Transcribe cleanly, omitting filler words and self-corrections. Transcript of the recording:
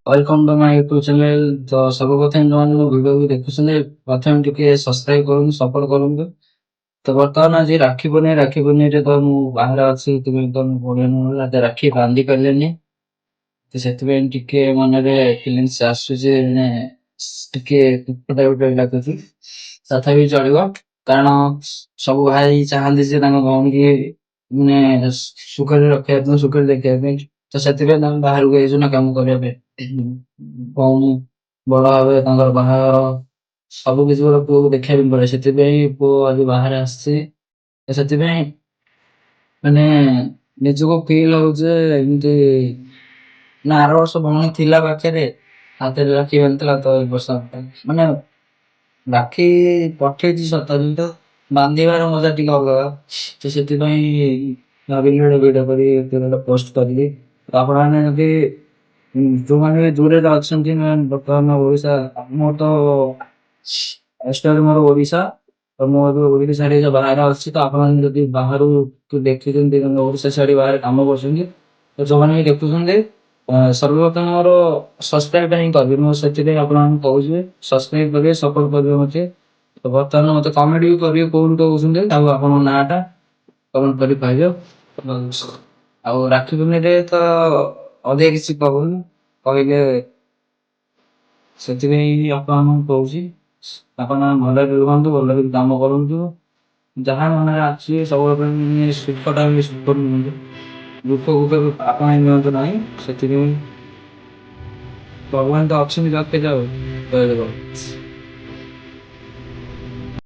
Welcome to my YouTube channel. ତ ସର୍ବପ୍ରଥମେ ଯୋଉମାନେ ମୋ ଭିଡ଼ିଓକୁ ଦେଖୁଛନ୍ତି ପ୍ରଥମେ ଟିକେ ସବସ୍କ୍ରାଇବ୍ କରନ୍ତୁ, ସପୋର୍ଟ କରନ୍ତୁ। ତ ବର୍ତ୍ତମାନ ଆଜି ରାକ୍ଷୀ ପୂର୍ଣ୍ଣିମାରେ ତ ମୁଁ ବାହାରେ ଅଛି, ସେଥିପାଇଁ ତ ମୁଁ ଆଜି ରାକ୍ଷୀ ବାନ୍ଧି ପାରିଲିନି। ତ ସେଥିପାଇଁ ଟିକେ ମନରେ ଫିଲିଙ୍ଗସ୍ ଆସୁଛି, ମାନେ ଟିକେ ଦୁଃଖ ଟାଇପ୍ ର ଲାଗୁଛି। ତଥାପି ଚଳିବ, କାରଣ ସବୁ ଭାଇ ଚାହାନ୍ତି ଯେ ତାଙ୍କ ଭଉଣୀକି ମାନେ ସୁଖରେ ରଖିବା ପାଇଁ, ସୁଖରେ ଦେଖିବା ପାଇଁ। ତ ସେଥିପାଇଁ ଆମେ ବାହାରକୁ ଯାଇଛୁ ନା କାମ କରିବା ପାଇଁ। ଭଉଣୀ ବଡ ଭାବେ ତାଙ୍କର ବାହାଘର ସବୁ କିଛି ଗୋଟେ ପୁଅକୁ ଦେଖିବା ପାଇଁ ପଡେ, ସେଥିପାଇଁ ପୁଅ ଆଜି ବାହାରେ ଆସିଛି। ତ ସେଥିପାଇଁ ମାନେ ନିଜକୁ ଫିଲ୍ ହଉଛି ଯେ ଏମିତି ନା ଆର ବର୍ଷ ଭଉଣୀ ଥିଲା ପାଖରେ, ହାତରେ ରାକ୍ଷୀ ବାନ୍ଧିଥିଲା, ତ ଏ ବର୍ଷ ମାନେ ରାକ୍ଷୀ ପଠେଇଛି ସତ, କିନ୍ତୁ ବାନ୍ଧିବାର ମଜା ଟିକେ ଅଲଗା। ତ ସେଥିପାଇଁ ଭାବିଲି ଗୋଟେ ଭିଡିଓ କରି ଗୋଟେ ପୋଷ୍ଟ କରିବି। ତ ଆପଣମାନେ ଯଦି ଯୋଉମାନେ ବି ଦୂରରେ ଅଛନ୍ତି, ମାନେ ବର୍ତ୍ତମାନ ଓଡ଼ିଶା, ମୋର ତ ଷ୍ଟୋରୀ ମୋର ଓଡ଼ିଶା। ତ ମୁଁ ଏବେ ଓଡ଼ିଶା ଛାଡି ବାହାରେ ଅଛି। ତ ଆପଣମାନେ ଯଦି ବାହାରୁ ଦେଖିଛନ୍ତି, ଓଡ଼ିଶା ଛାଡି ବାହାରେ କାମ କରୁଛନ୍ତି, ତ ଯୋଉମାନେ ବି ଦେଖୁଛନ୍ତି ସର୍ବପ୍ରଥମେ ମୋର ସବସ୍କ୍ରାଇବ୍ ହିଁ କରିବେ। ମୁଁ ସେଥିପାଇଁ ଆପଣମାନଙ୍କୁ କହୁଛି ସବସ୍କ୍ରାଇବ୍ କରିବେ, ସପୋର୍ଟ କରିବେ ମତେ। ତ ବର୍ତ୍ତମାନ ମତେ କମେଣ୍ଟ ବି କରିବେ କୋଉଠୁ କହୁଛନ୍ତି, ଆଉ ଆପଣଙ୍କ ନାଁଟା କମେଣ୍ଟ କରି କହିବେ। ଆଉ ରାକ୍ଷୀ ପୂର୍ଣ୍ଣିମାରେ ତ ଅଧିକ କିଛି କହୁନି, କହିଲେ ସେଥିପାଇଁ ଆପଣମାନଙ୍କୁ କହୁଛି ଆପଣ ଭଲରେ ରୁହନ୍ତୁ, ଭଲରେ କାମ କରନ୍ତୁ। ଯାହା ମନରେ ଅଛି ସବୁବେଳେ ସୁଖଟା ବି ସୁଖ ନିଅନ୍ତୁ, ଦୁଃଖକୁ କେବେ ଆପଣେଇ ନିଅନ୍ତୁ ନାହିଁ। ସେଥିପାଇଁ ଭଗବାନ ତ ଅଛନ୍ତି ପାଖରେ, ଆଉ କହିଲେ କଣ।